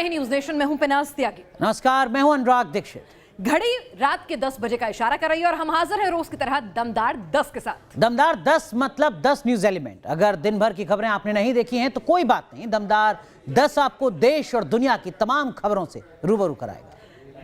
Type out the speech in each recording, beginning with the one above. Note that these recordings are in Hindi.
रहे हैं न्यूज नेशन में हूं पिनाज त्यागी। नमस्कार, मैं हूं अनुराग दीक्षित। घड़ी रात के 10 बजे का इशारा कर रही है और हम हाजिर हैं रोज की तरह दमदार 10 के साथ। दमदार 10 मतलब 10 न्यूज एलिमेंट। अगर दिन भर की खबरें आपने नहीं देखी हैं तो कोई बात नहीं, दमदार 10 आपको देश और दुनिया की तमाम खबरों से रूबरू कराएगा।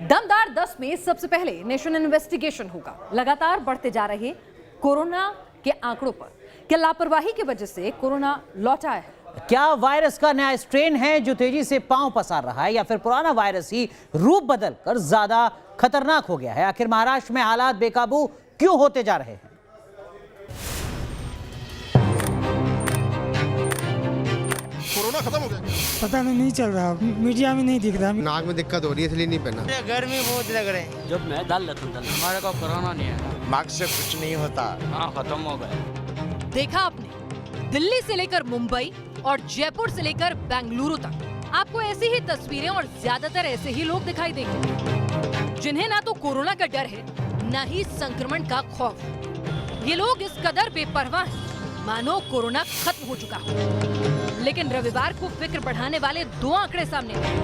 दमदार 10 में सबसे पहले नेशन इन्वेस्टिगेशन होगा। लगातार बढ़ते जा रहे कोरोना के आंकड़ों पर क्या लापरवाही की वजह से कोरोना लौट आया है? क्या वायरस का नया स्ट्रेन है जो तेजी से पांव पसार रहा है, या फिर पुराना वायरस ही रूप बदलकर ज्यादा खतरनाक हो गया है? आखिर महाराष्ट्र में हालात बेकाबू क्यों होते जा रहे हैं? कोरोना खत्म हो गया? पता नहीं चल रहा, मीडिया में नहीं दिख रहा। नाक में दिक्कत हो रही है इसलिए नहीं पहना। गर्मी बहुत लग रहे हैं। जब मैं डाल लेता हूँ, हमारे को कोरोना नहीं है। मास्क से कुछ नहीं होता। हाँ, खत्म हो गए। देखा आपने, दिल्ली से लेकर मुंबई और जयपुर से लेकर बेंगलुरु तक आपको ऐसी ही तस्वीरें और ज्यादातर ऐसे ही लोग दिखाई देंगे जिन्हें ना तो कोरोना का डर है, ना ही संक्रमण का खौफ। ये लोग इस कदर बेपरवाह हैं मानो कोरोना खत्म हो चुका हो। लेकिन रविवार को फिक्र बढ़ाने वाले दो आंकड़े सामने आए।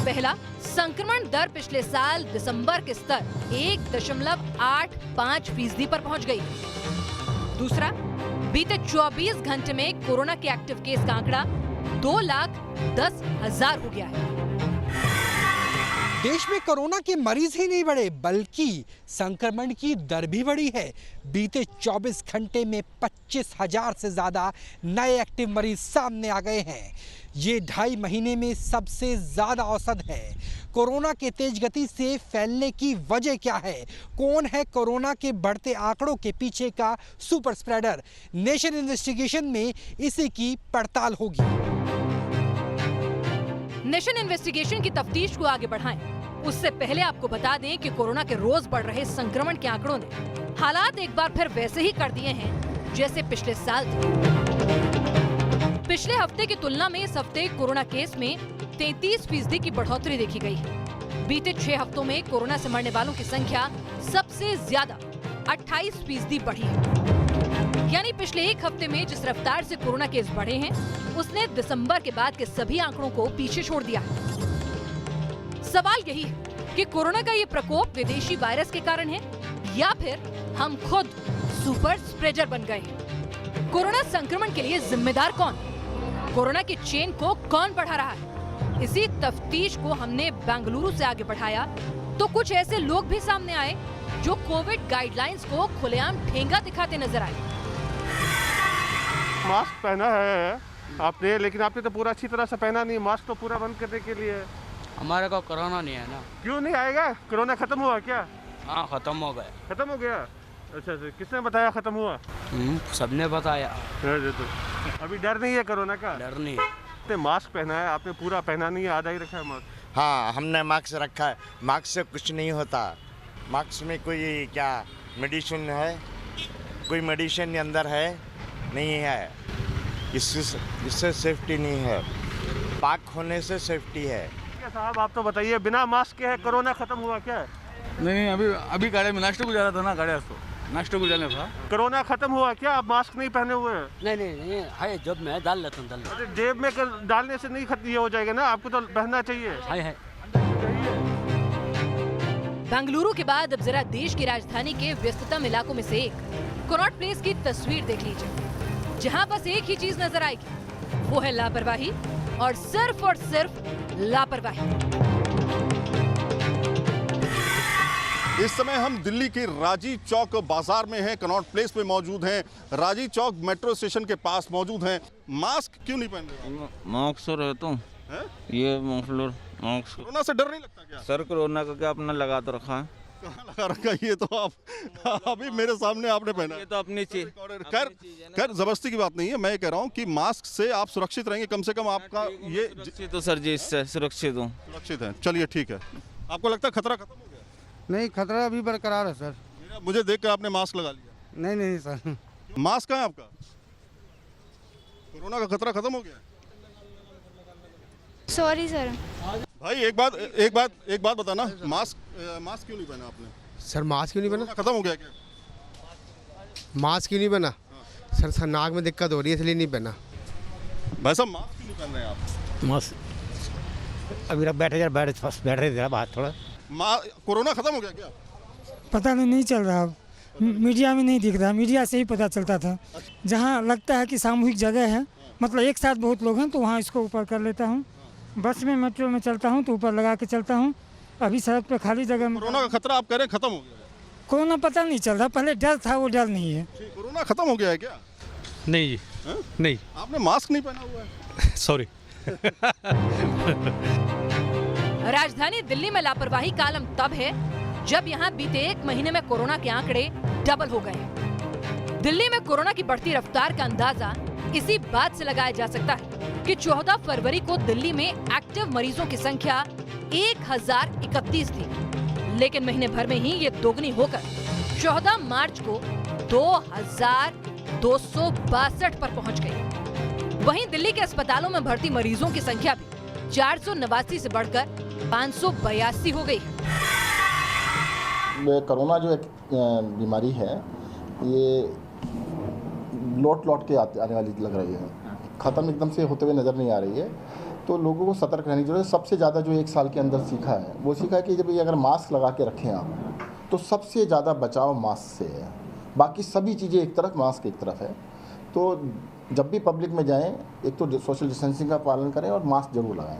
पहला, संक्रमण दर पिछले साल दिसंबर के स्तर 1.85% पर पहुंच गई। दूसरा, बीते 24 घंटे में कोरोना के एक्टिव केस का आंकड़ा 2,10,000 हो गया है। देश में कोरोना के मरीज ही नहीं बढ़े बल्कि संक्रमण की दर भी बढ़ी है। बीते 24 घंटे में 25,000 से ज्यादा नए एक्टिव मरीज सामने आ गए हैं। ये 2.5 महीने में सबसे ज्यादा औसत है। कोरोना के तेज गति से फैलने की वजह क्या है? कौन है कोरोना के बढ़ते आंकड़ों के पीछे का सुपर स्प्रेडर? नेशन इन्वेस्टिगेशन में इसी की पड़ताल होगी। नेशन इन्वेस्टिगेशन की तफ्तीश को आगे बढ़ाएं। उससे पहले आपको बता दें कि कोरोना के रोज बढ़ रहे संक्रमण के आंकड़ों ने हालात एक बार फिर वैसे ही कर दिए हैं जैसे पिछले साल थे। पिछले हफ्ते की तुलना में इस हफ्ते कोरोना केस में 33% की बढ़ोतरी देखी गई है। बीते 6 हफ्तों में कोरोना से मरने वालों की संख्या सबसे ज्यादा 28% बढ़ी है। यानी पिछले एक हफ्ते में जिस रफ्तार से कोरोना केस बढ़े हैं, उसने दिसंबर के बाद के सभी आंकड़ों को पीछे छोड़ दिया है। सवाल यही है कि कोरोना का ये प्रकोप विदेशी वायरस के कारण है या फिर हम खुद सुपर स्प्रेडर बन गए हैं? कोरोना संक्रमण के लिए जिम्मेदार कौन? कोरोना की चेन को कौन बढ़ा रहा है? इसी तफ्तीश को हमने बेंगलुरु से आगे बढ़ाया तो कुछ ऐसे लोग भी सामने आए जो कोविड गाइडलाइंस को खुलेआम ठेंगा दिखाते नजर आए। मास्क पहना है आपने, लेकिन आपने तो पूरा अच्छी तरह से पहना नहीं। मास्क तो पूरा बंद करने के लिए। हमारे को कोरोना नहीं है ना। क्यों नहीं आएगा? कोरोना खत्म हुआ क्या? हाँ, खत्म हो गए। खत्म हो गया? अच्छा, किसने बताया खत्म हुआ? सबने बताया। तो अभी डर नहीं है कोरोना का? डर नहीं है। आपने मास्क पहना है, आपने पूरा पहना नहीं है, आधा ही रखा है मास्क। हाँ, हमने मास्क रखा है। मास्क से कुछ नहीं होता। मास्क में कोई क्या मेडिसिन है? कोई मेडिसिन अंदर है? नहीं है। इससे सेफ्टी नहीं है। पाक होने से सेफ्टी है। क्या साहब, आप तो बताइए, बिना मास्क के है कोरोना खत्म हुआ क्या? नहीं, अभी गाड़ी में नाश्ते को जा रहा था ना, गाड़ी तो नाश्ते को जाने था। कोरोना खत्म हुआ क्या? आप मास्क नहीं पहने हुए हैं? नहीं है, जब मैं डाल लेता हूँ। जेब में डालने से नहीं खत्म हो जाएगा ना, आपको तो पहनना चाहिए। है। बेंगलुरु के बाद अब जरा देश की राजधानी के व्यस्ततम इलाकों में से एक कनॉट प्लेस की तस्वीर देख लीजिए, जहां बस एक ही चीज नजर आएगी, वो है लापरवाही और सिर्फ लापरवाही। इस समय हम दिल्ली के राजीव चौक बाजार में हैं, कनॉट प्लेस पे मौजूद हैं। राजीव चौक मेट्रो स्टेशन के पास मौजूद हैं। मास्क क्यों नहीं पहन रहे? मास्क तो रहता हूँ। ये मास्क। कोरोना से डर नहीं लगता क्या? सर, कोरोना का क्या अपना लगा तो रखा है। कहाँ लगा रखा? ये तो आप अभी मेरे सामने आपने पहना। ये तो अपनी चीज। खैर जबरदस्ती की बात नहीं है। मैं कह रहा हूँ कि मास्क से आप सुरक्षित रहेंगे, कम से कम आपका ये तो सर जी, इससे सुरक्षित हूँ। सुरक्षित है। चलिए ठीक है। आपको लगता है खतरा खत्म हो गया? नहीं, खतरा अभी बरकरार है सर। मुझे देख कर आपने मास्क लगा लिया। नहीं सर। मास्क कहाँ है आपका? कोरोना का खतरा खत्म हो गया? Sorry sir. भाई एक बात बताना, मास्क क्यों नहीं पहना आपने? सर मास्क क्यों नहीं पहना? खत्म हो गया क्या? मास्क क्यों नहीं पहना? सर नाक में दिक्कत हो रही है इसलिए नहीं पहना। भाई साहब, मास्क क्यों नहीं पहन रहे हैं आप? अभी बैठ रहे थे बाहर थोड़ा। कोरोना खत्म हो गया क्या? पता नहीं चल रहा, मीडिया में नहीं दिख रहा, मीडिया से ही पता चलता था। जहाँ लगता है कि सामूहिक जगह है, मतलब एक साथ बहुत लोग हैं, तो वहाँ इसको ऊपर कर लेता हूँ। बस में, मेट्रो में चलता हूँ तो ऊपर लगा के चलता हूँ। अभी सड़क पे खाली जगह में कोरोना का खतरा आप कह रहे हैं खत्म हो गया? कोरोना पता नहीं चल रहा, पहले डर था, वो डर नहीं है। कोरोना खत्म हो गया है क्या? नहीं जी, नहीं। आपने मास्क नहीं पहना हुआ है? सॉरी। राजधानी दिल्ली में लापरवाही का आलम तब है जब यहाँ बीते 1 महीने में कोरोना के आंकड़े डबल हो गए। दिल्ली में कोरोना की बढ़ती रफ्तार का अंदाजा इसी बात से लगाया जा सकता है कि 14 फरवरी को दिल्ली में एक्टिव मरीजों की संख्या 1031 थी, लेकिन महीने भर में ही ये दोगुनी होकर 14 मार्च को 2262 पर पहुंच गई। वहीं दिल्ली के अस्पतालों में भर्ती मरीजों की संख्या भी 489 से बढ़कर 582 हो गई है। कोरोना जो एक बीमारी है, ये लौट के आने वाली लग रही है, ख़त्म एकदम से होते हुए नज़र नहीं आ रही है। तो लोगों को सतर्क रहने की जरूरत है। सबसे ज़्यादा जो 1 साल के अंदर सीखा है, वो सीखा है कि जब ये अगर मास्क लगा के रखें आप, तो सबसे ज़्यादा बचाव मास्क से है। बाकी सभी चीज़ें एक तरफ, मास्क एक तरफ है। तो जब भी पब्लिक में जाएं, एक तो सोशल डिस्टेंसिंग का पालन करें और मास्क जरूर लगाएं।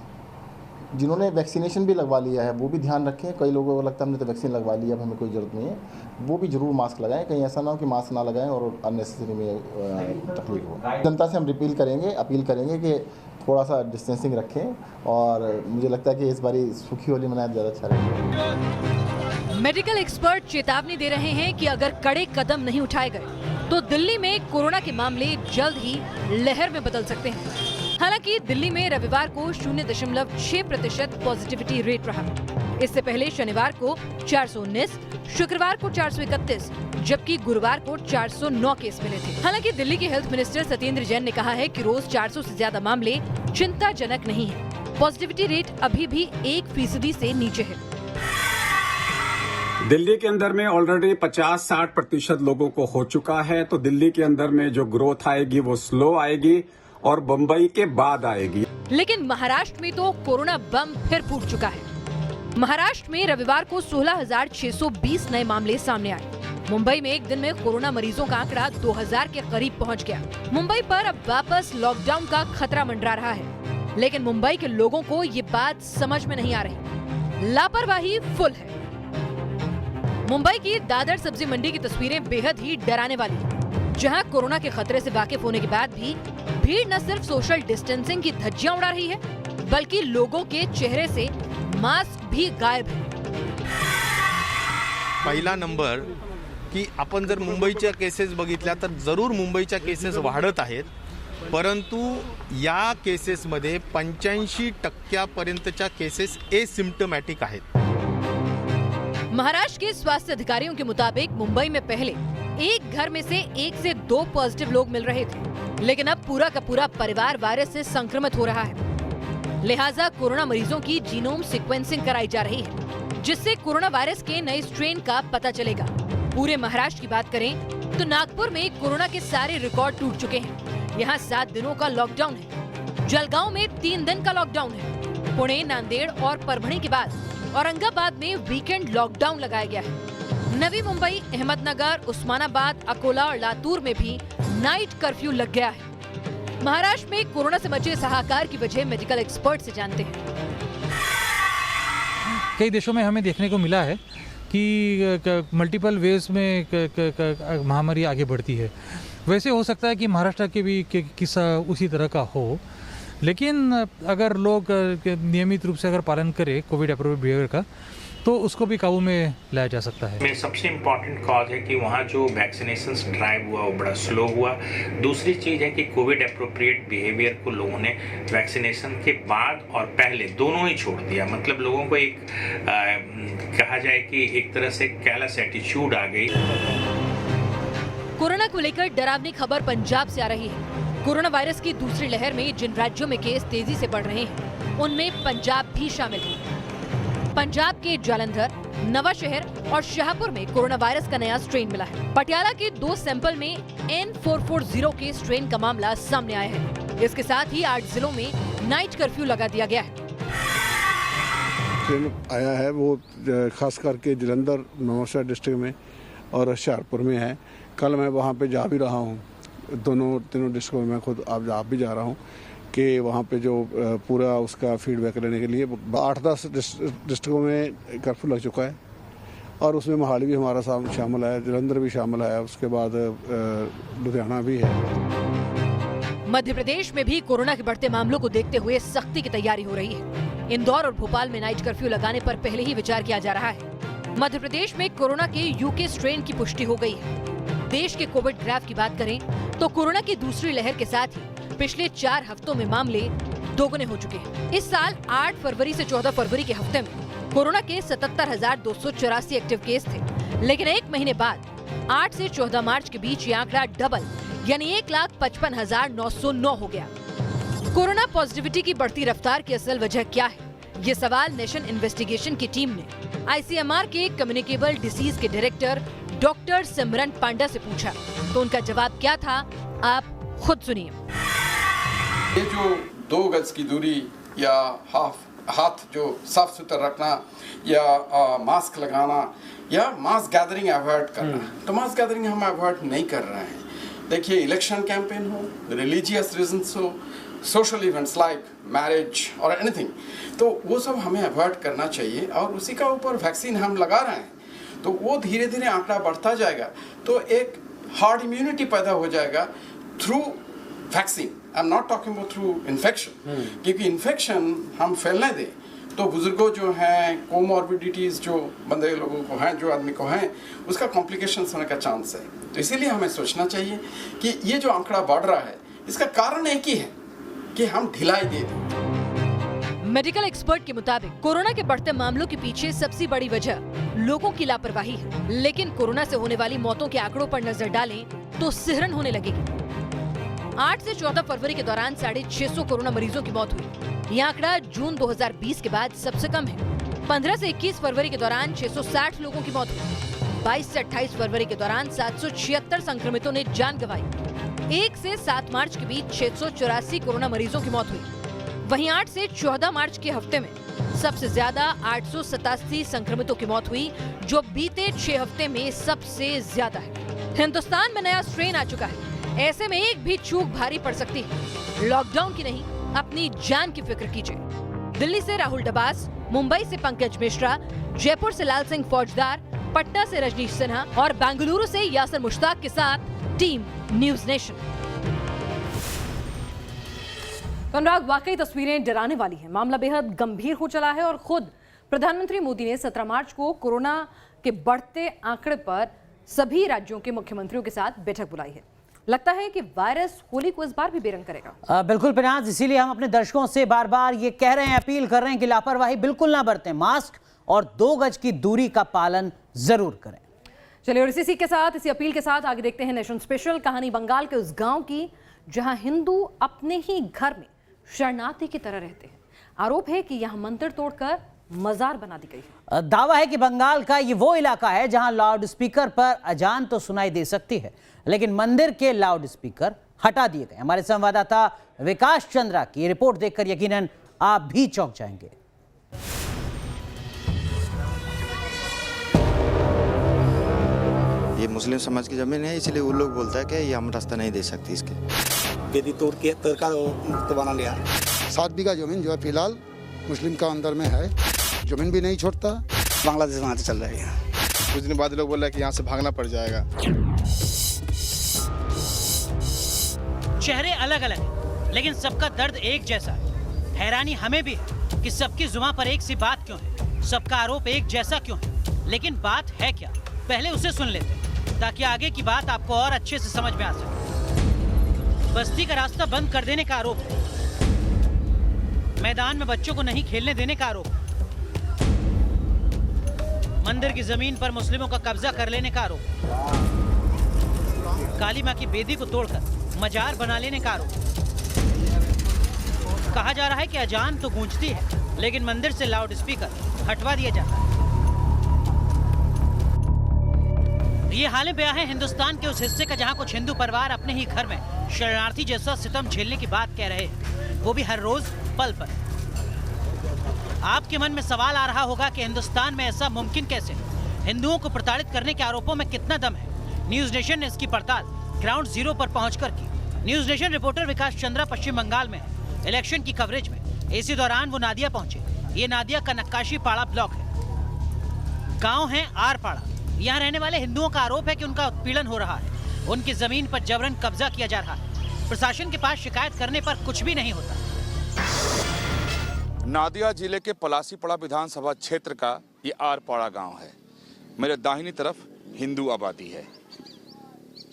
जिन्होंने वैक्सीनेशन भी लगवा लिया है वो भी ध्यान रखें। कई लोगों को लगता है हमने तो वैक्सीन लगवा लिया, अब हमें कोई ज़रूरत नहीं है, वो भी जरूर मास्क लगाएं। कहीं ऐसा ना हो कि मास्क ना लगाएं और अननेसेसरी में तकलीफ हो। जनता से हम अपील करेंगे कि थोड़ा सा डिस्टेंसिंग रखें, और मुझे लगता है कि इस बारी सूखी होली मनाया ज़्यादा अच्छा रहेगा। मेडिकल एक्सपर्ट चेतावनी दे रहे हैं कि अगर कड़े कदम नहीं उठाए गए तो दिल्ली में कोरोना के मामले जल्द ही लहर में बदल सकते हैं। हालांकि दिल्ली में रविवार को 0.6% पॉजिटिविटी रेट रहा। इससे पहले शनिवार को 419, शुक्रवार को 431, जबकि गुरुवार को 409 केस मिले थे। हालांकि दिल्ली के हेल्थ मिनिस्टर सत्येंद्र जैन ने कहा है कि रोज 400 से ज्यादा मामले चिंताजनक नहीं है। पॉजिटिविटी रेट अभी भी 1% से नीचे है। दिल्ली के अंदर में ऑलरेडी 50-60% लोगों को हो चुका है, तो दिल्ली के अंदर में जो ग्रोथ आएगी वो स्लो आएगी और बम्बई के बाद आएगी। लेकिन महाराष्ट्र में तो कोरोना बम फिर फूट चुका है। महाराष्ट्र में रविवार को 16,620 नए मामले सामने आए। मुंबई में एक दिन में कोरोना मरीजों का आंकड़ा 2000 के करीब पहुंच गया। मुंबई पर अब वापस लॉकडाउन का खतरा मंडरा रहा है, लेकिन मुंबई के लोगों को ये बात समझ में नहीं आ रही। लापरवाही फुल है। मुंबई की दादर सब्जी मंडी की तस्वीरें बेहद ही डराने वाली हैं, जहां कोरोना के खतरे से वाकिफ होने के बाद भी भीड़ न सिर्फ सोशल डिस्टेंसिंग की धज्जियां उड़ा रही है, बल्कि लोगों के चेहरे से मास्क भी गायब है। पहिला नंबर की आपण जर मुंबईच्या केसेस बघितल्या तर जरूर मुंबईच्या केसेस वाढत आहेत, परंतु या केसेसमध्ये 85% केसेस एसिम्प्टोमॅटिक आहेत। महाराष्ट्र के स्वास्थ्य अधिकारियों के मुताबिक मुंबई में पहले एक घर में से 1 से 2 पॉजिटिव लोग मिल रहे थे, लेकिन अब पूरा का पूरा परिवार वायरस से संक्रमित हो रहा है। लिहाजा कोरोना मरीजों की जीनोम सीक्वेंसिंग कराई जा रही है, जिससे कोरोना वायरस के नए स्ट्रेन का पता चलेगा। पूरे महाराष्ट्र की बात करें तो नागपुर में कोरोना के सारे रिकॉर्ड टूट चुके हैं। यहाँ 7 दिनों का लॉकडाउन है। जलगांव में 3 दिन का लॉकडाउन है। पुणे, नांदेड़ और परभणी के बाद औरंगाबाद में वीकेंड लॉकडाउन लगाया गया है। नवी मुंबई, अहमदनगर, उस्मानाबाद, अकोला और लातूर में भी नाइट कर्फ्यू लग गया है। महाराष्ट्र में कोरोना से मचे हाहाकार की वजह मेडिकल एक्सपर्ट से जानते हैं। कई देशों में हमें देखने को मिला है कि मल्टीपल वेव्स में महामारी आगे बढ़ती है। वैसे हो सकता है कि महाराष्ट्र के भी किस्सा उसी तरह का हो, लेकिन अगर लोग नियमित रूप से अगर पालन करें कोविड अप्रोप्रिएट बिहेवियर का, तो उसको भी काबू में लाया जा सकता है। में सबसे इम्पॉर्टेंट कॉज है कि वहाँ जो वैक्सीनेशन ड्राइव हुआ वो बड़ा स्लो हुआ। दूसरी चीज़ है कि कोविड अप्रोप्रिएट बिहेवियर को लोगों ने वैक्सीनेशन के बाद और पहले दोनों ही छोड़ दिया। मतलब लोगों को एक कहा जाए कि एक तरह से कैलस एटीट्यूड आ गई। कोरोना को लेकर डरावनी खबर पंजाब से आ रही है। कोरोना वायरस की दूसरी लहर में जिन राज्यों में केस तेजी से बढ़ रहे हैं, उनमें पंजाब भी शामिल है। पंजाब के जालंधर, नवा शहर और शाहपुर में कोरोना वायरस का नया स्ट्रेन मिला है। पटियाला के 2 सैंपल में N440 के स्ट्रेन का मामला सामने आया है। इसके साथ ही 8 जिलों में नाइट कर्फ्यू लगा दिया गया है। स्ट्रेन आया है वो खास करके जलंधर नवांशहर डिस्ट्रिक्ट में और हुशियारपुर में है। कल मैं वहाँ पे जा भी रहा हूँ, तीनों डिस्ट्रिक्ट में मैं खुद आप भी जा रहा हूँ कि वहाँ पे जो पूरा उसका फीडबैक लेने के लिए 8-10 डिस्ट्रिक्टों में कर्फ्यू लग चुका है और उसमें मोहाली भी हमारा शामिल है, जलंधर भी शामिल है, उसके बाद लुधियाना भी है। मध्य प्रदेश में भी कोरोना के बढ़ते मामलों को देखते हुए सख्ती की तैयारी हो रही है। इंदौर और भोपाल में नाइट कर्फ्यू लगाने पर पहले ही विचार किया जा रहा है। मध्य प्रदेश में कोरोना के यूके स्ट्रेन की पुष्टि हो गई है। देश के कोविड ग्राफ की बात करें तो कोरोना की दूसरी लहर के साथ ही पिछले 4 हफ्तों में मामले दोगुने हो चुके हैं। इस साल 8 फरवरी से 14 फरवरी के हफ्ते में कोरोना के 77,284 एक्टिव केस थे, लेकिन एक महीने बाद 8 से 14 मार्च के बीच ये आंकड़ा डबल यानी 1,55,909 हो गया। कोरोना पॉजिटिविटी की बढ़ती रफ्तार की असल वजह क्या है, ये सवाल नेशन इन्वेस्टिगेशन की टीम ने ICMR के कम्युनिकेबल डिसीज के डायरेक्टर डॉक्टर सिमरन पांडा से पूछा, तो उनका जवाब क्या था, आप खुद सुनिए। ये जो 2 गज की दूरी या हाथ जो साफ सुथरा रखना या मास्क लगाना या मास गैदरिंग अवॉइड करना, तो मास गैदरिंग हम अवॉइड नहीं कर रहे हैं। देखिए, इलेक्शन कैंपेन हो, रिलीजियस रीजंस हो, सोशल इवेंट्स लाइक मैरिज और एनीथिंग, तो वो सब हमें अवॉइड करना चाहिए और उसी का ऊपर वैक्सीन हम लगा रहे हैं, तो वो धीरे धीरे आंकड़ा बढ़ता जाएगा, तो एक हार्ड इम्यूनिटी पैदा हो जाएगा through vaccine. I am not talking about through infection, क्योंकि इन्फेक्शन हम फैलने दें तो बुजुर्गों जो हैं, कोमॉर्बिडिटीज जो बंदे लोगों को हैं, जो आदमी को हैं, उसका कॉम्प्लिकेशंस होने का चांस है। तो इसीलिए हमें सोचना चाहिए कि ये जो आंकड़ा बढ़ रहा है इसका कारण एक ही है कि हम ढिलाई दे दें। मेडिकल एक्सपर्ट के मुताबिक कोरोना के बढ़ते मामलों के पीछे सबसे बड़ी वजह लोगों की लापरवाही है, लेकिन कोरोना से होने वाली मौतों के आंकड़ों पर नजर डालें तो सिहरन होने लगेगी। 8 से 14 फरवरी के दौरान 650 कोरोना मरीजों की मौत हुई। यह आंकड़ा जून 2020 के बाद सबसे कम है। 15 से 21 फरवरी के दौरान 660 लोगों की मौत हुई। 22 से 28 फरवरी के दौरान 776 संक्रमितों ने जान गंवाई। 1 से 7 मार्च के बीच 684 कोरोना मरीजों की मौत हुई। वहीं 8 से 14 मार्च के हफ्ते में सबसे ज्यादा 887 संक्रमितों की मौत हुई, जो बीते 6 हफ्ते में सबसे ज्यादा है। हिंदुस्तान में नया स्ट्रेन आ चुका है, ऐसे में एक भी चूक भारी पड़ सकती है। लॉकडाउन की नहीं, अपनी जान की फिक्र कीजिए। दिल्ली से राहुल डबास, मुंबई से पंकज मिश्रा, जयपुर से लाल सिंह फौजदार, पटना से रजनीश सिन्हा और बेंगलुरु से यासर मुश्ताक के साथ टीम न्यूज नेशन। अनुराग, वाकई तस्वीरें डराने वाली हैं। मामला बेहद गंभीर हो चला है और खुद प्रधानमंत्री मोदी ने 17 मार्च को कोरोना के बढ़ते आंकड़े पर सभी राज्यों के मुख्यमंत्रियों के साथ बैठक बुलाई है। लगता है कि वायरस होली को इस बार भी बेरंग करेगा। बिल्कुल पिनाज, इसीलिए हम अपने दर्शकों से बार बार ये कह रहे हैं, अपील कर रहे हैं कि लापरवाही बिल्कुल ना बरतें, मास्क और 2 गज की दूरी का पालन जरूर करें। चलिए, और इसी के साथ, इसी अपील के साथ आगे देखते हैं नेशन स्पेशल। कहानी बंगाल के उस गांव की जहां हिंदू अपने ही घर में शरणार्थी की तरह रहते हैं। आरोप है कि यहां मंदिर तोड़कर मजार बना दी गई है। दावा है कि बंगाल का ये वो इलाका है जहां लाउड स्पीकर पर अजान तो सुनाई दे सकती है, लेकिन मंदिर के लाउड स्पीकर हटा दिए गए। हमारे संवाददाता विकास चंद्रा की रिपोर्ट देखकर यकीनन आप भी चौंक जाएंगे। ये मुस्लिम समाज की जमीन है, इसलिए वो लोग बोलता है कि ये हम रास्ता नहीं दे सकते इसके। बेदी तोड़ के तरका तो बना लिया। 7 बीघा जमीन जो है फिलहाल मुस्लिम का अंदर में है, जमीन भी नहीं छोड़ता। बांग्लादेश वहाँ से चल रही है। कुछ दिन बाद लोग बोल रहे हैं कि यहाँ से भागना पड़ जाएगा। चेहरे अलग अलग हैं, लेकिन सबका दर्द एक जैसा है। हैरानी हमें भी है कि सबकी जुबान पर एक सी बात क्यों है, सबका आरोप एक जैसा क्यों है। लेकिन बात है क्या, पहले उसे सुन लेते हैं ताकि आगे की बात आपको और अच्छे से समझ में आ सके। बस्ती का रास्ता बंद कर देने का आरोप है, मैदान में बच्चों को नहीं खेलने देने का आरोप, मंदिर की जमीन पर मुस्लिमों का कब्जा कर लेने का आरोप, काली मां की बेदी को तोड़कर मजार बना लेने का आरोप। कहा जा रहा है कि अजान तो गूंजती है, लेकिन मंदिर से लाउड स्पीकर हटवा दिया जाता है। ये हालें बयां है हिंदुस्तान के उस हिस्से का जहां कुछ हिंदू परिवार अपने ही घर में शरणार्थी जैसा सितम झेलने की बात कह रहे हैं, वो भी हर रोज पल पर। आपके मन में सवाल आ रहा होगा कि हिंदुस्तान में ऐसा मुमकिन कैसे है? हिंदुओं को प्रताड़ित करने के आरोपों में कितना दम है? न्यूज नेशन ने इसकी पड़ताल ग्राउंड जीरो पर पहुंचकर की। न्यूज नेशन रिपोर्टर विकास चंद्रा पश्चिम बंगाल में है। इलेक्शन की कवरेज में इसी दौरान वो नादिया पहुंचे। ये नादिया का नक्काशी पाड़ा ब्लॉक है। गांव है आर पाड़ा। यहाँ रहने वाले हिंदुओं का आरोप है कि उनका उत्पीड़न हो रहा है। उनकी जमीन पर जबरन कब्जा किया जा रहा है। प्रशासन के पास शिकायत करने पर कुछ भी नहीं होता। नादिया जिले के पलासीपड़ा विधानसभा क्षेत्र का ये आरपाड़ा गांव है। मेरे दाहिनी तरफ हिंदू आबादी है।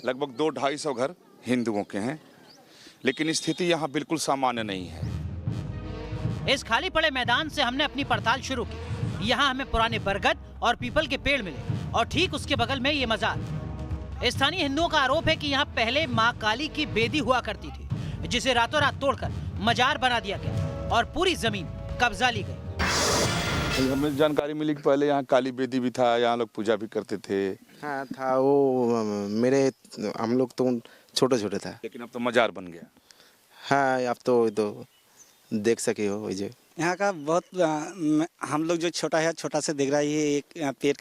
लगभग 200-250 घर हिंदुओं के हैं, लेकिन स्थिति यहाँ बिल्कुल सामान्य नहीं है। इस खाली पड़े मैदान से हमने अपनी पड़ताल शुरू की। यहाँ हमें पुराने बरगद और पीपल के पेड़ मिले और ठीक उसके बगल में ये मजार। स्थानीय हिंदुओं का आरोप है कि यहाँ पहले माँ काली की बेदी हुआ करती थी, जिसे रातों रात तोड़कर मजार बना दिया गया और पूरी जमीन कब्जा ली गई। हमें जानकारी मिली कि पहले यहाँ काली बेदी भी था, यहाँ लोग पूजा भी करते थे। हाँ था, वो हम लोग तो छोटे छोटे था, लेकिन अब तो मजार बन गया। हाँ अब तो देख सके हो जो यहाँ का बहुत हम लोग जो छोटा से देख रहा है। ये एक पेड़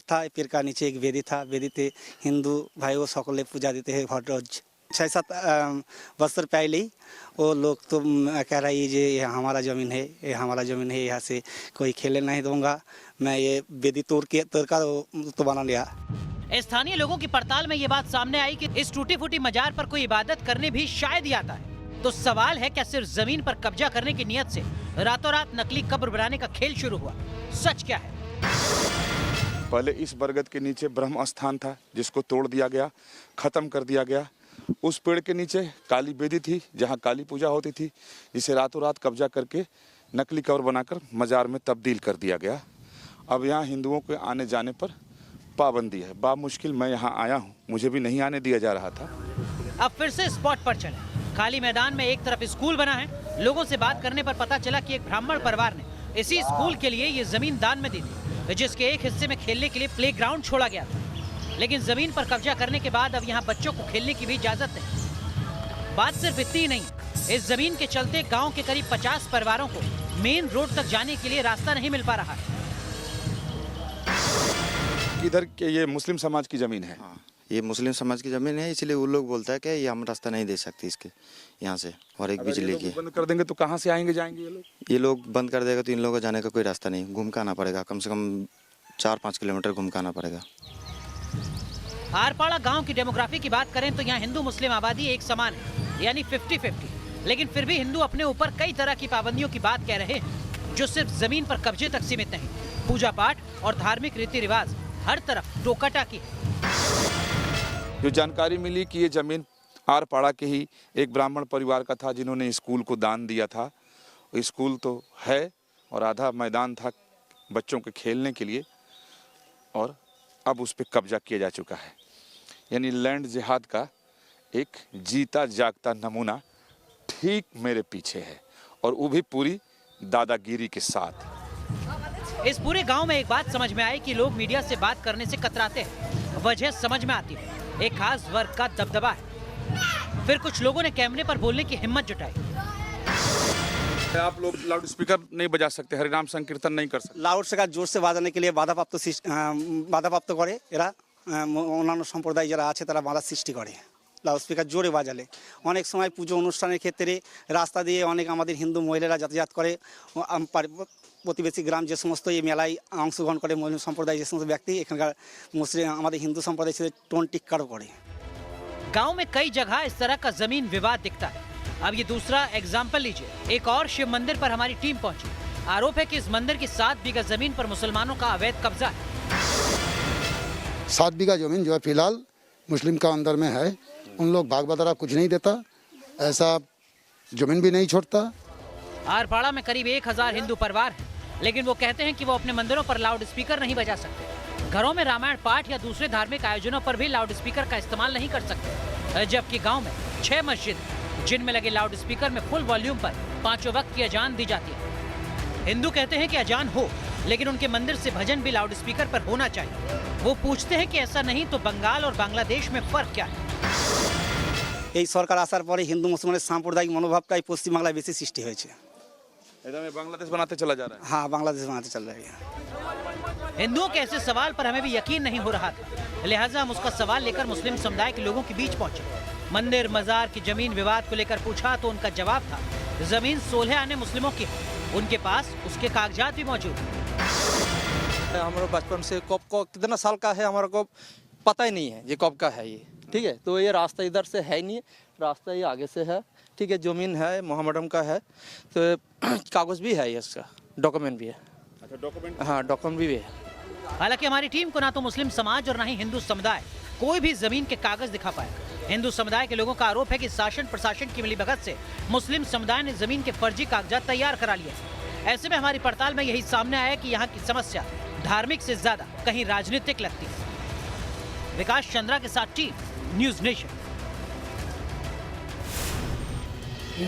था, पेड़ का नीचे एक वेदी था। वेदी थे हिंदू भाई वो सकले पूजा देते हैं हर रोज। 6-7 वर्ष पहले ही वो लोग तो कह रहा है ये हमारा ज़मीन है, ये हमारा ज़मीन है, यहाँ से कोई खेलने नहीं दूंगा, मैं ये वेदी तोड़ कर तो बना लिया। स्थानीय लोगों की पड़ताल में ये बात सामने आई कि इस टूटी फूटी मजार पर कोई इबादत करने भी शायद ही आता है। तो सवाल है, क्या सिर्फ जमीन पर कब्जा करने की नियत से रातों रात नकली कब्र बनाने का खेल शुरू हुआ? सच क्या है? पहले इस बरगद के नीचे ब्रह्म स्थान था, जिसको तोड़ दिया गया, खत्म कर दिया गया। उस पेड़ के नीचे काली बेदी थी, जहाँ काली पूजा होती थी, जिसे रातों रात कब्जा करके नकली कब्र बनाकर मजार में तब्दील कर दिया गया। अब यहाँ हिंदुओं के आने जाने पर पाबंदी है। मुश्किल मैं यहाँ आया हूँ, मुझे भी नहीं आने दिया जा रहा था। अब फिर से स्पॉट पर चले। खाली मैदान में एक तरफ स्कूल बना है। लोगों से बात करने पर पता चला कि एक ब्राह्मण परिवार ने इसी स्कूल के लिए ये जमीन दान में दी थी, जिसके एक हिस्से में खेलने के लिए प्लेग्राउंड छोड़ा गया था। लेकिन जमीन पर कब्जा करने के बाद अब यहाँ बच्चों को खेलने की भी इजाजत नहीं। बात सिर्फ इतनी ही नहीं, इस जमीन के चलते गांव के करीब 50 परिवारों को मेन रोड तक जाने के लिए रास्ता नहीं मिल पा रहा है। इधर के ये मुस्लिम समाज की जमीन है। हाँ, ये मुस्लिम समाज की जमीन है, इसलिए वो लोग बोलता है कि ये हम रास्ता नहीं दे सकते इसके यहाँ से। और एक बिजली की बंद कर देंगे तो कहाँ से आएंगे जाएंगे ये लोग? ये लोग बंद कर देगा तो इन लोगों को जाने का कोई रास्ता नहीं, घूम के आना पड़ेगा। कम से कम 4-5 किलोमीटर घूम के आना पड़ेगा। आरपाड़ा गांव की डेमोग्राफी की बात करें तो यहाँ हिंदू मुस्लिम आबादी एक समान है, यानी 50-50। लेकिन फिर भी हिंदू अपने ऊपर कई तरह की पाबंदियों की बात कह रहे हैं, जो सिर्फ जमीन पर कब्जे तक सीमित नहीं। पूजा पाठ और धार्मिक रीति रिवाज हर तरफ टोका-टाकी है। जो जानकारी मिली कि ये जमीन आरपाड़ा के ही एक ब्राह्मण परिवार का था, जिन्होंने स्कूल को दान दिया था। स्कूल तो है और आधा मैदान था बच्चों के खेलने के लिए, और अब उस पर कब्जा किया जा चुका है। यानी लैंड जिहाद का एक जीता जागता नमूना ठीक मेरे पीछे है, और वो भी पूरी दादागिरी के साथ। इस पूरे गांव में एक बात समझ में आई कि लोग मीडिया से बात करने से कतराते हैं। वजह समझ में आती है, एक खास वर्ग का दबदबा है। फिर कुछ लोगों ने कैमरे पर बोलने की हिम्मत जुटाई। आप लोग लाउड स्पीकर नहीं बजा सकते, हरिनाम संकीर्तन नहीं कर सकते। लाउड स्पीकर जोर से বাজানোর के लिए বাধাপ্রাপ্ত করে এরা অন্যান্য সম্প্রদায় যারা আছে তারা বাধা সৃষ্টি করে লাউড স্পিকার জোরে বাজালে। অনেক সময় পুজো অনুষ্ঠানের ক্ষেত্রে রাস্তা দিয়ে অনেক আমাদের হিন্দু মহিলারা যাতায়াত করে। প্রতিবেশী গ্রাম যে সমস্ত এই মেলায় অংশগ্রহণ করে মুসলিম সম্প্রদায় যে সমস্ত ব্যক্তি এখানকার মুসলিম আমাদের হিন্দু সম্প্রদায় से টোন টিক্কারও করে। गांव में कई जगह इस तरह का जमीन विवाद दिखता है। अब ये दूसरा एग्जाम्पल लीजिए। एक और शिव मंदिर पर हमारी टीम पहुंची। आरोप है कि इस मंदिर की 7 बीघा जमीन पर मुसलमानों का अवैध कब्जा है। 7 बीघा जमीन जो है फिलहाल मुस्लिम का अंदर में है। उन लोग भाग बदरा कुछ नहीं देता, ऐसा जमीन भी नहीं छोड़ता। आरपाड़ा में करीब 1000 हिंदू परिवार हैं, लेकिन वो कहते हैं कि वो अपने मंदिरों पर लाउड स्पीकर नहीं बजा सकते। घरों में रामायण पाठ या दूसरे धार्मिक आयोजनों पर भी लाउड स्पीकर का इस्तेमाल नहीं कर सकते। जबकि गांव में 6 मस्जिद, जिनमें लगे लाउड स्पीकर में फुल वॉल्यूम पर 5 वक्त की अजान दी जाती है। हिंदू कहते हैं कि अजान हो, लेकिन उनके मंदिर से भजन भी लाउड स्पीकर पर होना चाहिए। वो पूछते हैं कि ऐसा नहीं तो बंगाल और बांग्लादेश में फर्क क्या है। এই সরকার আসার পরে হিন্দু মুসলমানের সাম্প্রদায়িক মনোভাবটাই পশ্চিমবাংলায় বেশি সৃষ্টি হয়েছে। एकदम ये बांग्लादेश बनाते चला जा रहा है। हाँ, बांग्लादेश बनाते चल रही है। हिंदुओं के ऐसे सवाल पर हमें भी यकीन नहीं हो रहा था, लिहाजा हम उसका सवाल लेकर मुस्लिम समुदाय के लोगों के बीच पहुंचे। मंदिर मजार की जमीन विवाद को लेकर पूछा तो उनका जवाब था, जमीन 16 आने मुस्लिमों की है, उनके पास उसके कागजात भी मौजूद हैं। हमारे बचपन से कब को कितना साल का है हमारे को पता ही नहीं है ये कब का है ये, ठीक है। तो ये रास्ता इधर से है ही नहीं, रास्ता ये आगे से है, ठीक है। जमीन है मोहम्मदम का है, तो कागज भी है इसका, डॉक्यूमेंट भी है। अच्छा, डॉक्यूमेंट? हाँ, डॉक्यूमेंट भी है। हालांकि हमारी टीम को ना तो मुस्लिम समाज और ना ही हिंदू समुदाय कोई भी जमीन के कागज दिखा पाया। हिंदू समुदाय के लोगों का आरोप है कि शासन प्रशासन की मिलीभगत से मुस्लिम समुदाय ने जमीन के फर्जी कागजात तैयार करा लिए। ऐसे में हमारी पड़ताल में यही सामने आया कि यहाँ की समस्या धार्मिक से ज्यादा कहीं राजनीतिक लगती है। विकास चंद्रा के साथ टीम न्यूज नेशन।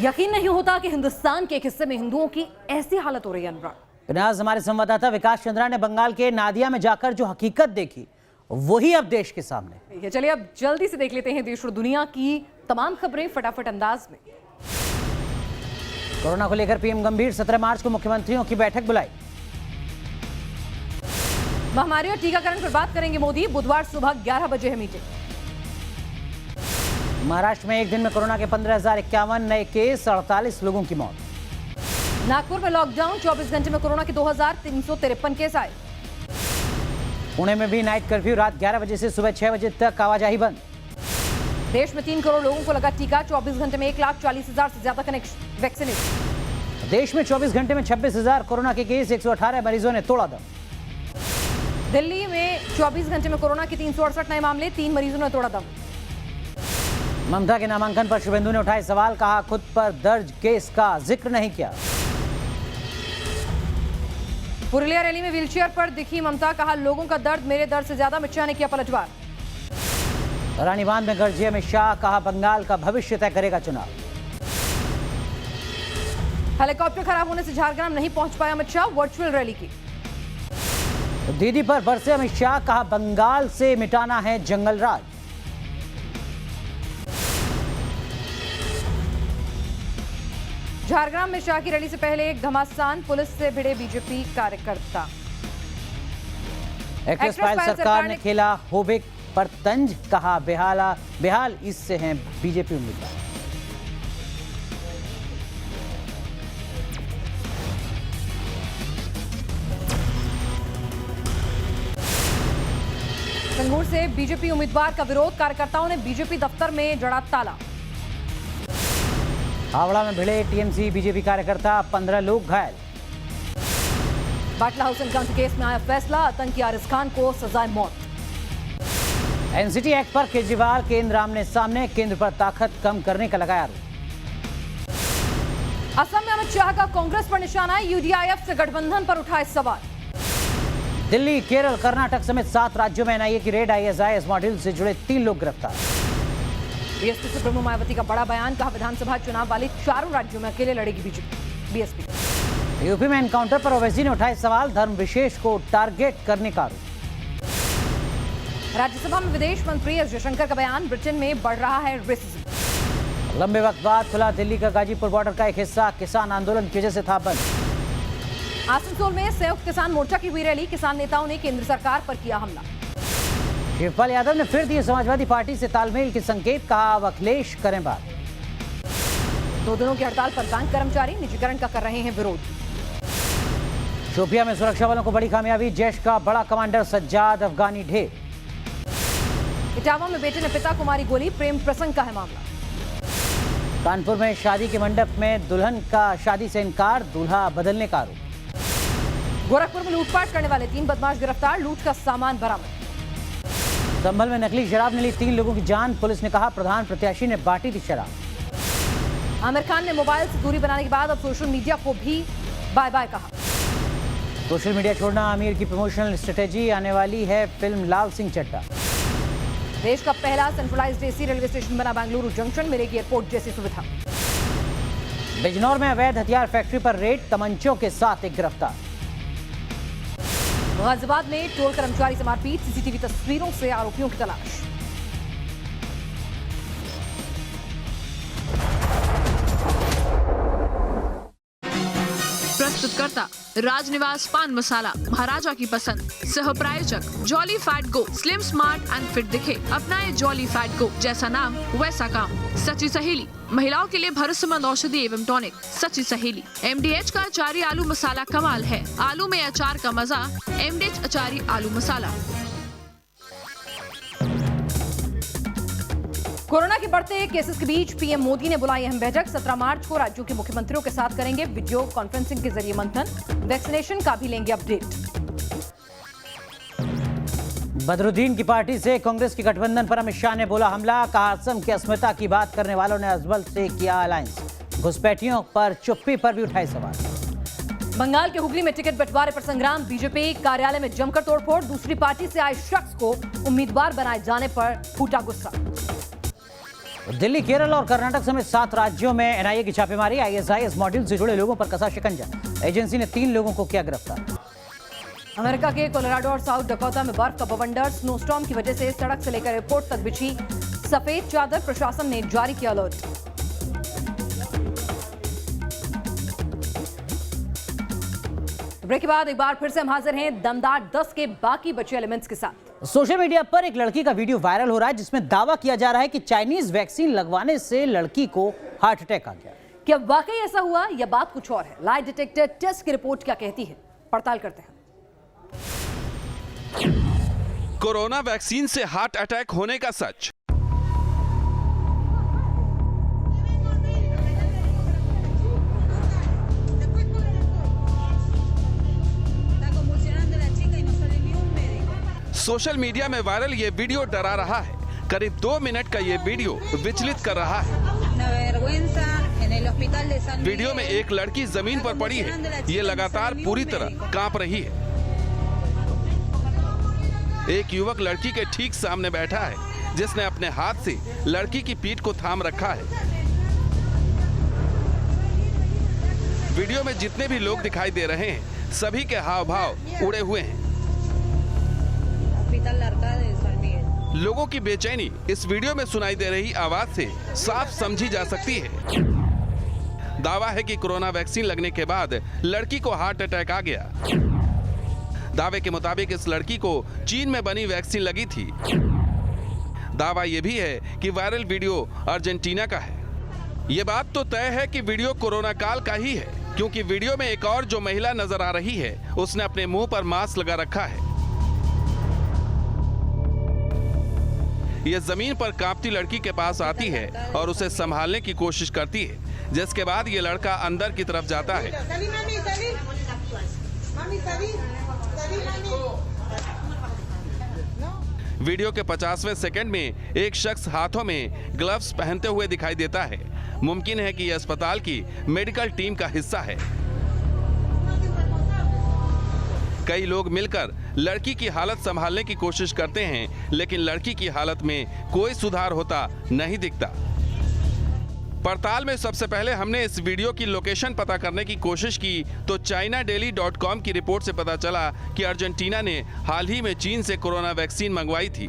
यकीन नहीं होता कि हिंदुस्तान के एक हिस्से में हिंदुओं की ऐसी हालत हो रही है। अनुराग, हमारे संवाददाता विकास चंद्रा ने बंगाल के नादिया में जाकर जो हकीकत देखी वही अब देश के सामने। चलिए अब जल्दी से देख लेते हैं देश और दुनिया की तमाम खबरें फटाफट अंदाज में। कोरोना को लेकर पीएम गंभीर, 17 मार्च को मुख्यमंत्रियों की बैठक बुलाई। महामारी और टीकाकरण पर बात करेंगे मोदी, बुधवार सुबह 11 बजे है मीटिंग। महाराष्ट्र में एक दिन में कोरोना के 15,051 नए केस, 48 लोगों की मौत। नागपुर में लॉकडाउन, 24 घंटे में कोरोना के 2,353 केस आए। पुणे में भी नाइट कर्फ्यू, रात 11 बजे से सुबह 6 बजे तक आवाजाही बंद। देश में 3 करोड़ लोगों को लगा टीका, 24 घंटे में 1,40,000 से ज्यादा कनेक्शन वैक्सीनेशन। देश में 24 घंटे में 26,000 कोरोना के केस, 118 मरीजों ने तोड़ा दम। दिल्ली में 24 घंटे में कोरोना के 368 नए मामले, 3 मरीजों ने तोड़ा दम। ममता के नामांकन पर शुभेंदु ने उठाए सवाल, कहा खुद पर दर्ज केस का जिक्र नहीं किया। पुरुलिया रैली में व्हीलचेयर पर दिखी ममता, कहा लोगों का दर्द मेरे दर्द से ज्यादा, अमित शाह ने किया पलटवार। रानी बांध में गरजे अमित शाह, कहा बंगाल का भविष्य तय करेगा चुनाव। हेलीकॉप्टर खराब होने से झारग्राम नहीं पहुंच पाया अमित शाह, वर्चुअल रैली की। दीदी पर बरसे अमित शाह, कहा बंगाल से मिटाना है जंगल राज। झारग्राम में शाह की रैली से पहले एक घमासान, पुलिस से भिड़े बीजेपी कार्यकर्ता। एक्ट्रेस पायल सरकार ने खेला होबिक पर तंज, कहा बेहाल इससे हैं बीजेपी उम्मीदवार। संगरूर से बीजेपी उम्मीदवार का विरोध, कार्यकर्ताओं ने बीजेपी दफ्तर में जड़ा ताला। हावड़ा में भिड़े टीएमसी बीजेपी कार्यकर्ता, 15 लोग घायल। बाटला हाउस एनकाउंटर केस में आया फैसला, आतंकी आरिज खान को सजाए मौत। एनसीटी एक्ट पर केजरीवाल केंद्र आमने सामने, केंद्र पर ताकत कम करने का लगाया आरोप। असम में अमित शाह का कांग्रेस पर निशाना, यूडीआईएफ से गठबंधन पर उठाए सवाल। दिल्ली, केरल, कर्नाटक समेत 7 राज्यों में एनआईए की रेड, आईएसआईएस मॉड्यूल से जुड़े 3 लोग गिरफ्तार। बीएसपी सुप्रीमो मायावती का बड़ा बयान, कहा विधानसभा चुनाव वाले 4 राज्यों में अकेले लड़ेगी बीएसपी। यूपी में एनकाउंटर पर ओवैसी ने उठाए सवाल, धर्म विशेष को टारगेट करने का आरोप। राज्यसभा में विदेश मंत्री एस जयशंकर का बयान, ब्रिटेन में बढ़ रहा है रेसिज्म। लंबे वक्त बाद खुला दिल्ली का गाजीपुर बॉर्डर का एक हिस्सा, किसान आंदोलन की वजह से था बंद। आसनसोल में संयुक्त किसान मोर्चा की हुई रैली, किसान नेताओं ने केंद्र सरकार पर किया हमला। शिवपाल यादव ने फिर दिए समाजवादी पार्टी से तालमेल के संकेत, कहा अब अखिलेश करें बात। 2 दिनों की हड़ताल पर बैंक कर्मचारी निजीकरण का कर रहे हैं विरोध। शोपिया में सुरक्षा बलों को बड़ी कामयाबी, जैश का बड़ा कमांडर सज्जाद अफगानी ढेर। इटावा में बेटे ने पिता को मारी गोली, प्रेम प्रसंग का है मामला। कानपुर में शादी के मंडप में दुल्हन का शादी से इनकार, दूल्हा बदलने का आरोप। गोरखपुर में लूटपाट करने वाले 3 बदमाश गिरफ्तार, लूट का सामान बरामद। संभल में नकली शराब ने ली 3 लोगों की जान, पुलिस ने कहा प्रधान प्रत्याशी ने बांटी थी शराब। आमिर खान ने मोबाइल से दूरी बनाने के बाद अब सोशल मीडिया को भी बाय बाय कहा। सोशल मीडिया छोड़ना आमिर की प्रमोशनल स्ट्रेटेजी, आने वाली है फिल्म लाल सिंह चड्ढा। देश का पहला सेंट्रलाइज्ड एसी रेलवे स्टेशन बना बेंगलुरु जंक्शन, मिलेगी एयरपोर्ट जैसी सुविधा। बिजनौर में अवैध हथियार फैक्ट्री पर रेड, तमंचों के साथ एक गिरफ्तार। गाजियाबाद में टोल कर्मचारी से मारपीट, सीसीटीवी तस्वीरों से आरोपियों की तलाश। प्रस्तुतकर्ता राजनिवास पान मसाला, महाराजा की पसंद, सह प्रायोजक jolly fat go, slim smart and fit दिखे, अपनाए जॉली फैट गो, जैसा नाम वैसा काम। सच्ची सहेली, महिलाओं के लिए भरोसेमंद औषधि एवं टॉनिक सच्ची सहेली। MDH का अचारी आलू मसाला कमाल है, आलू में अचार का मजा, MDH अचारी आलू मसाला। कोरोना के बढ़ते केसेस के बीच पीएम मोदी ने बुलाई अहम बैठक। 17 मार्च को राज्यों के मुख्यमंत्रियों के साथ करेंगे वीडियो कॉन्फ्रेंसिंग के जरिए मंथन। वैक्सीनेशन का भी लेंगे अपडेट। बदरुद्दीन की पार्टी से कांग्रेस के गठबंधन पर अमित शाह ने बोला हमला, कहा असम की अस्मिता की बात करने वालों ने अजमल से किया अलायंस। घुसपैठियों पर चुप्पी पर भी उठाए सवाल। बंगाल के हुगली में टिकट बंटवारे पर संग्राम, बीजेपी कार्यालय में जमकर तोड़फोड़, दूसरी पार्टी से आए शख्स को उम्मीदवार बनाए जाने पर फूटा गुस्सा। दिल्ली, केरल और कर्नाटक समेत 7 राज्यों में एनआईए की छापेमारी, ISIS मॉड्यूल से जुड़े लोगों पर कसा शिकंजा। एजेंसी ने 3 लोगों को किया गिरफ्तार। अमेरिका के कोलोराडो और साउथ डकोटा में बर्फ का बवंडर, स्नोस्टॉर्म की वजह से सड़क से लेकर एयरपोर्ट तक बिछी सफेद चादर, प्रशासन ने जारी किया अलर्ट। ब्रेक के बाद एक बार फिर से हम हाजिर हैं दमदार 10 के बाकी बचे एलिमेंट्स के साथ। सोशल मीडिया पर एक लड़की का वीडियो वायरल हो रहा है जिसमें दावा किया जा रहा है कि चाइनीज वैक्सीन लगवाने से लड़की को हार्ट अटैक आ गया। क्या वाकई ऐसा हुआ या बात कुछ और है? लाई डिटेक्टर टेस्ट की रिपोर्ट क्या कहती है, पड़ताल करते हैं। कोरोना वैक्सीन से हार्ट अटैक होने का सच। सोशल मीडिया में वायरल ये वीडियो डरा रहा है। करीब 2 मिनट का ये वीडियो विचलित कर रहा है। वीडियो में एक लड़की जमीन पर पड़ी है, ये लगातार पूरी तरह कांप रही है। एक युवक लड़की के ठीक सामने बैठा है जिसने अपने हाथ से लड़की की पीठ को थाम रखा है। वीडियो में जितने भी लोग दिखाई दे रहे हैं सभी के हाव भाव उड़े हुए हैं। लोगों की बेचैनी इस वीडियो में सुनाई दे रही आवाज से साफ समझी जा सकती है। दावा है कि कोरोना वैक्सीन लगने के बाद लड़की को हार्ट अटैक आ गया। दावे के मुताबिक इस लड़की को चीन में बनी वैक्सीन लगी थी। दावा यह भी है कि वायरल वीडियो अर्जेंटीना का है। ये बात तो तय है कि वीडियो कोरोना काल का ही है, क्योंकि वीडियो में एक और जो महिला नजर आ रही है उसने अपने मुंह पर मास्क लगा रखा है। यह जमीन पर कांपती लड़की के पास आती है और उसे संभालने की कोशिश करती है, जिसके बाद ये लड़का अंदर की तरफ जाता है। वीडियो के 50वें सेकंड में एक शख्स हाथों में ग्लव्स पहनते हुए दिखाई देता है। मुमकिन है कि यह अस्पताल की मेडिकल टीम का हिस्सा है। कई लोग मिलकर लड़की की हालत संभालने की कोशिश करते हैं, लेकिन लड़की की हालत में कोई सुधार होता नहीं दिखता। पड़ताल में सबसे पहले हमने इस वीडियो की लोकेशन पता करने की कोशिश की तो ChinaDaily.com की रिपोर्ट से पता चला कि अर्जेंटीना ने हाल ही में चीन से कोरोना वैक्सीन मंगवाई थी।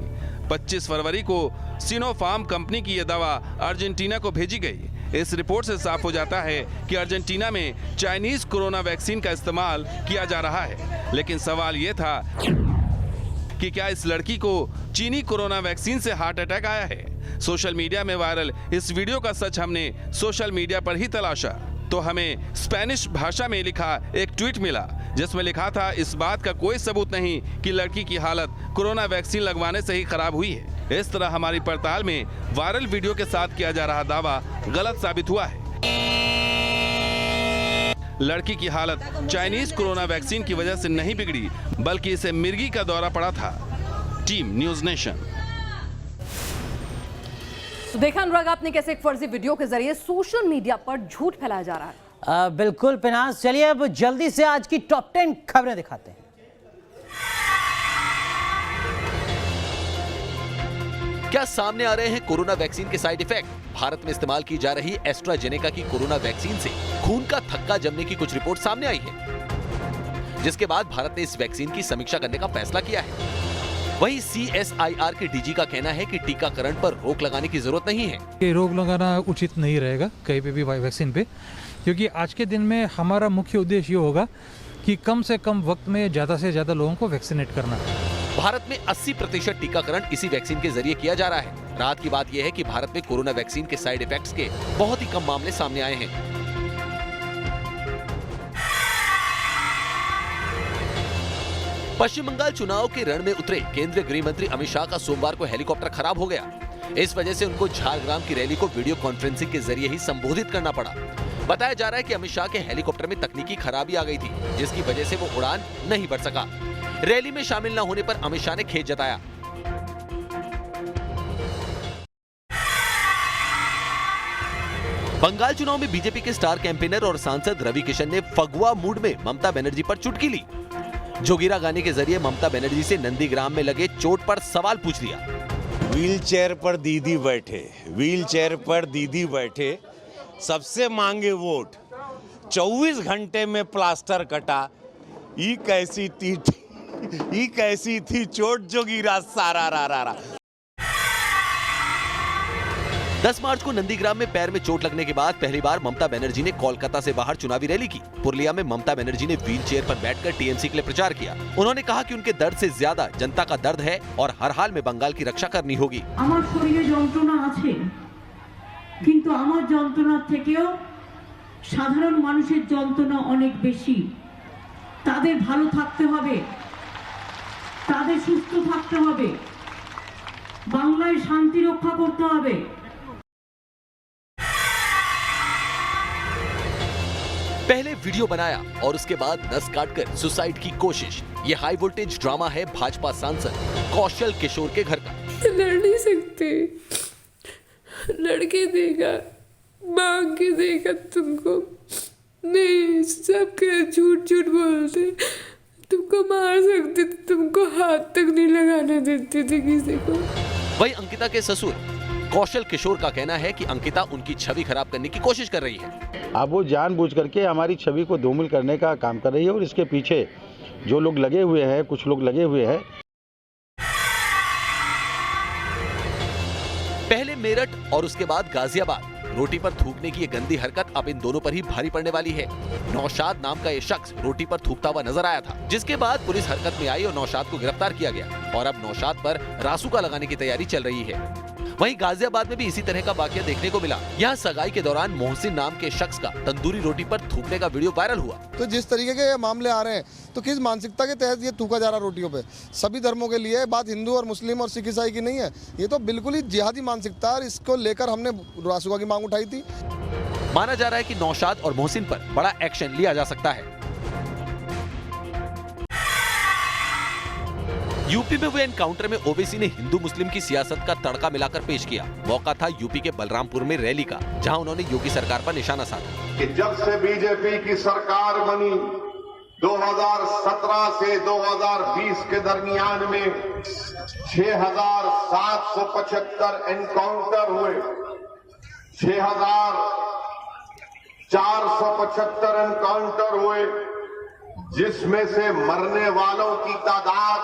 25 फरवरी को सिनोफार्म कंपनी की यह दवा अर्जेंटीना को भेजी गई। इस रिपोर्ट से साफ हो जाता है कि अर्जेंटीना में चाइनीज कोरोना वैक्सीन का इस्तेमाल किया जा रहा है। लेकिन सवाल यह था कि क्या इस लड़की को चीनी कोरोना वैक्सीन से हार्ट अटैक आया है? सोशल मीडिया में वायरल इस वीडियो का सच हमने सोशल मीडिया पर ही तलाशा तो हमें स्पेनिश भाषा में लिखा एक ट्वीट मिला जिसमें लिखा था, इस बात का कोई सबूत नहीं कि लड़की की हालत कोरोना वैक्सीन लगवाने से ही खराब हुई है। इस तरह हमारी पड़ताल में वायरल वीडियो के साथ किया जा रहा दावा गलत साबित हुआ है। लड़की की हालत चाइनीज कोरोना वैक्सीन की वजह से नहीं बिगड़ी, बल्कि इसे मिर्गी का दौरा पड़ा था। Team news nation. तो देखा अनुराग आपने कैसे एक फर्जी वीडियो के जरिए सोशल मीडिया पर झूठ फैलाया जा रहा है। बिल्कुल पिनाज, चलिए अब जल्दी से आज की टॉप 10 खबरें दिखाते हैं। क्या सामने आ रहे हैं कोरोना वैक्सीन के साइड इफेक्ट? भारत में इस्तेमाल की जा रही एस्ट्राजेनेका की कोरोना वैक्सीन से खून का थक्का जमने की कुछ रिपोर्ट सामने आई है, जिसके बाद भारत ने इस वैक्सीन की समीक्षा करने का फैसला किया है। वहीं CSIR के DG का कहना है कि टीकाकरण पर रोक लगाने की जरूरत नहीं है। रोक लगाना उचित नहीं रहेगा कहीं पे भी वैक्सीन पे, क्योंकि आज के दिन में हमारा मुख्य उद्देश्य ये होगा कि कम से कम वक्त में ज़्यादा से ज़्यादा लोगों को वैक्सीनेट करना। भारत में 80% टीकाकरण इसी वैक्सीन के जरिए किया जा रहा है। राहत की बात यह है कि भारत में कोरोना वैक्सीन के साइड इफेक्ट्स के बहुत ही कम मामले सामने आए हैं। पश्चिम बंगाल चुनाव के रण में उतरे केंद्रीय गृह मंत्री अमित शाह का सोमवार को हेलीकॉप्टर खराब हो गया। इस वजह से उनको झारग्राम की रैली को वीडियो कॉन्फ्रेंसिंग के जरिए ही संबोधित करना पड़ा। बताया जा रहा है कि अमित शाह के हेलीकॉप्टर में तकनीकी खराबी आ गई थी, जिसकी वजह से वो उड़ान नहीं भर सका। रैली में शामिल न होने पर अमित शाह ने खेद जताया। बंगाल चुनाव में बीजेपी के स्टार कैंपेनर और सांसद रवि किशन ने फगुआ मूड में ममता बनर्जी पर चुटकी ली। जोगीरा गाने के जरिए ममता बनर्जी से नंदीग्राम में लगे चोट पर सवाल पूछ लिया। व्हील चेयर पर दीदी बैठे, व्हील चेयर पर दीदी बैठे, सबसे मांगे वोट, 24 घंटे में प्लास्टर कटा, ये कैसी थी चोट जोगीरा सारा रा। 10 मार्च को नंदीग्राम में पैर में चोट लगने के बाद पहली बार ममता बनर्जी ने कोलकाता से बाहर चुनावी रैली की। पुरलिया में ममता बनर्जी ने व्हील चेयर पर बैठकर टीएमसी के लिए प्रचार किया। उन्होंने कहा कि उनके दर्द से ज्यादा जनता का दर्द है और हर हाल में बंगाल की रक्षा करनी होगी। আমার শরীরে যন্ত্রণা আছে, কিন্তু আমার যন্ত্রণা থেকেও সাধারণ মানুষের যন্ত্রণা অনেক বেশি। তাদের ভালো থাকতে হবে, তাদের সুস্থ থাকতে হবে, বাংলায় শান্তি রক্ষা করতে হবে। पहले वीडियो बनाया और उसके बाद नस काटकर सुसाइड की कोशिश। ये हाई वोल्टेज ड्रामा है भाजपा सांसद कौशल किशोर के घर का। लड़ नहीं सकते, लड़के देगा, मांग के देगा तुमको, नहीं सब झूठ झूठ बोलते, तुमको मार सकते थे, तुमको हाथ तक नहीं लगाने देते थे किसी को। वही अंकिता के ससुर कौशल किशोर का कहना है कि अंकिता उनकी छवि खराब करने की कोशिश कर रही है। अब वो जानबूझ करके हमारी छवि को धूमिल करने का काम कर रही है और इसके पीछे जो लोग लगे हुए हैं, कुछ लोग लगे हुए हैं। पहले मेरठ और उसके बाद गाजियाबाद, रोटी पर थूकने की ये गंदी हरकत अब इन दोनों पर ही भारी पड़ने वाली है। नौशाद नाम का ये शख्स रोटी पर थूकता हुआ नजर आया था, जिसके बाद पुलिस हरकत में आई और नौशाद को गिरफ्तार किया गया और अब नौशाद पर रासुका लगाने की तैयारी चल रही है। वहीं गाजियाबाद में भी इसी तरह का वाकया देखने को मिला। यहाँ सगाई के दौरान मोहसिन नाम के शख्स का तंदूरी रोटी पर थूकने का वीडियो वायरल हुआ। तो जिस तरीके के मामले आ रहे हैं, तो किस मानसिकता के तहत ये थूका जा रहा रोटियों पे? सभी धर्मों के लिए बात हिंदू और मुस्लिम और सिख ईसाई की नहीं है, ये तो बिल्कुल ही जिहादी मानसिकता है। इसको लेकर हमने रासुका की मांग उठाई थी। माना जा रहा है कि नौशाद और मोहसिन पर बड़ा एक्शन लिया जा सकता है। यूपी में हुए एनकाउंटर में ओवैसी ने हिंदू मुस्लिम की सियासत का तड़का मिलाकर पेश किया। मौका था यूपी के बलरामपुर में रैली का, जहां उन्होंने योगी सरकार पर निशाना साधा कि जब से बीजेपी की सरकार बनी 2017 से 2020 के दरमियान में 6,775 एनकाउंटर हुए, 6,475 एनकाउंटर हुए, जिसमें से मरने वालों की तादाद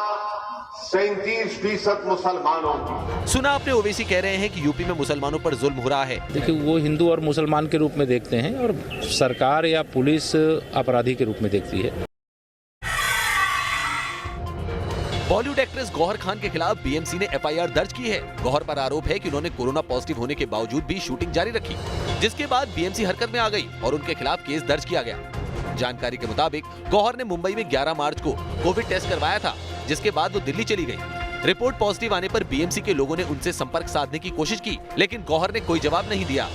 37% मुसलमानों की। सुना आपने, ओवैसी कह रहे हैं कि यूपी में मुसलमानों पर जुल्म हो रहा है। देखिए, वो हिंदू और मुसलमान के रूप में देखते हैं और सरकार या पुलिस अपराधी के रूप में देखती है। बॉलीवुड एक्ट्रेस गौहर खान के खिलाफ बीएमसी ने एफआईआर दर्ज की है। गौहर पर आरोप है कि उन्होंने कोरोना पॉजिटिव होने के बावजूद भी शूटिंग जारी रखी, जिसके बाद बीएमसी हरकत में आ गई और उनके खिलाफ केस दर्ज किया गया। जानकारी के मुताबिक गौहर ने मुंबई में 11 मार्च को कोविड टेस्ट करवाया था, जिसके बाद वो दिल्ली चली गई। रिपोर्ट पॉजिटिव आने पर बीएमसी के लोगों ने उनसे संपर्क साधने की कोशिश की, लेकिन गौहर ने कोई जवाब नहीं दिया।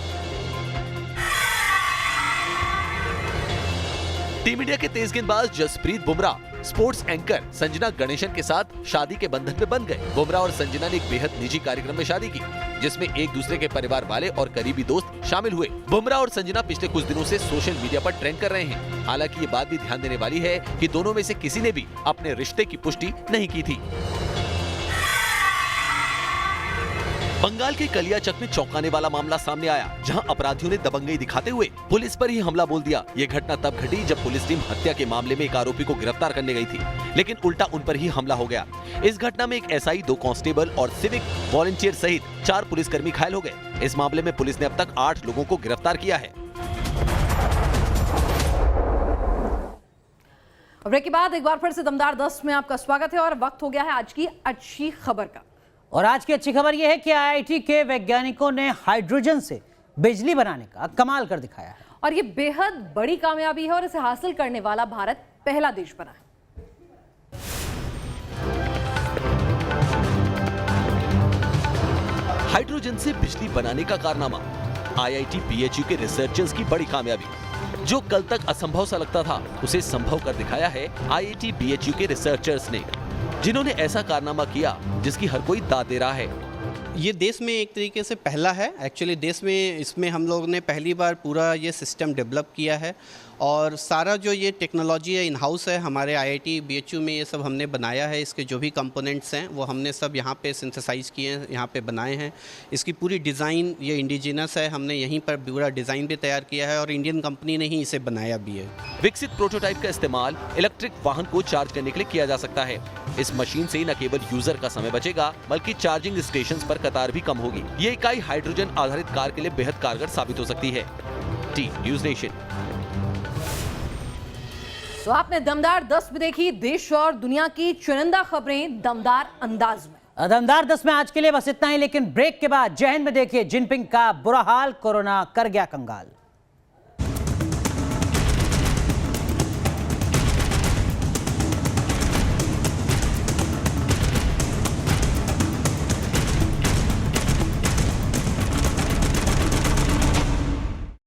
टीम इंडिया के तेज गेंदबाज जसप्रीत बुमराह स्पोर्ट्स एंकर संजना गणेशन के साथ शादी के बंधन में बंध गए। बुमराह और संजना ने एक बेहद निजी कार्यक्रम में शादी की, जिसमें एक दूसरे के परिवार वाले और करीबी दोस्त शामिल हुए। बुमराह और संजना पिछले कुछ दिनों से सोशल मीडिया पर ट्रेंड कर रहे हैं। हालांकि ये बात भी ध्यान देने वाली है कि दोनों में से किसी ने भी अपने रिश्ते की पुष्टि नहीं की थी। बंगाल के कलियाचक में चौंकाने वाला मामला सामने आया, जहां अपराधियों ने दबंगई दिखाते हुए पुलिस पर ही हमला बोल दिया। ये घटना तब घटी जब पुलिस टीम हत्या के मामले में एक आरोपी को गिरफ्तार करने गई थी, लेकिन उल्टा उन पर ही हमला हो गया। इस घटना में एक एसआई, 2 कांस्टेबल और सिविक वॉलंटियर सहित 4 पुलिसकर्मी घायल हो गए। इस मामले में पुलिस ने अब तक 8 लोगों को गिरफ्तार किया है। ब्रेक के बाद एक बार फिर से दमदार 10 में आपका स्वागत है और वक्त हो गया है आज की अच्छी खबर का। और आज की अच्छी खबर यह है कि IIT के वैज्ञानिकों ने हाइड्रोजन से बिजली बनाने का कमाल कर दिखाया है और ये बेहद बड़ी कामयाबी है और इसे हासिल करने वाला भारत पहला देश बना है। हाइड्रोजन से बिजली बनाने का कारनामा, IIT BHU के रिसर्चर्स की बड़ी कामयाबी। जो कल तक असंभव सा लगता था उसे संभव कर दिखाया है IIT BHU के रिसर्चर्स ने, जिन्होंने ऐसा कारनामा किया जिसकी हर कोई दाद दे रहा है। ये देश में एक तरीके से पहला है, एक्चुअली देश में इसमें हम लोग ने पहली बार पूरा ये सिस्टम डेवलप किया है और सारा जो ये टेक्नोलॉजी है इन हाउस है हमारे IIT BHU में, ये सब हमने बनाया है। इसके जो भी कंपोनेंट्स हैं वो हमने सब यहाँ पे सिंथेसाइज किए हैं, यहाँ पे बनाए हैं। इसकी पूरी डिज़ाइन ये इंडिजिनस है, हमने यहीं पर पूरा डिज़ाइन भी तैयार किया है और इंडियन कंपनी ने ही इसे बनाया भी है। विकसित प्रोटोटाइप का इस्तेमाल इलेक्ट्रिक वाहन को चार्ज करने के लिए किया जा सकता है। इस मशीन से न केवल यूजर का समय बचेगा बल्कि चार्जिंग स्टेशंस पर कतार भी कम होगी। ये इकाई हाइड्रोजन आधारित कार के लिए बेहद कारगर साबित हो सकती है। T news nation. तो आपने दमदार 10 में देखी देश और दुनिया की चुनिंदा खबरें दमदार अंदाज में। दमदार 10 में आज के लिए बस इतना ही, लेकिन ब्रेक के बाद जय हिंद में देखिए जिनपिंग का बुरा हाल, कोरोना कर गया कंगाल।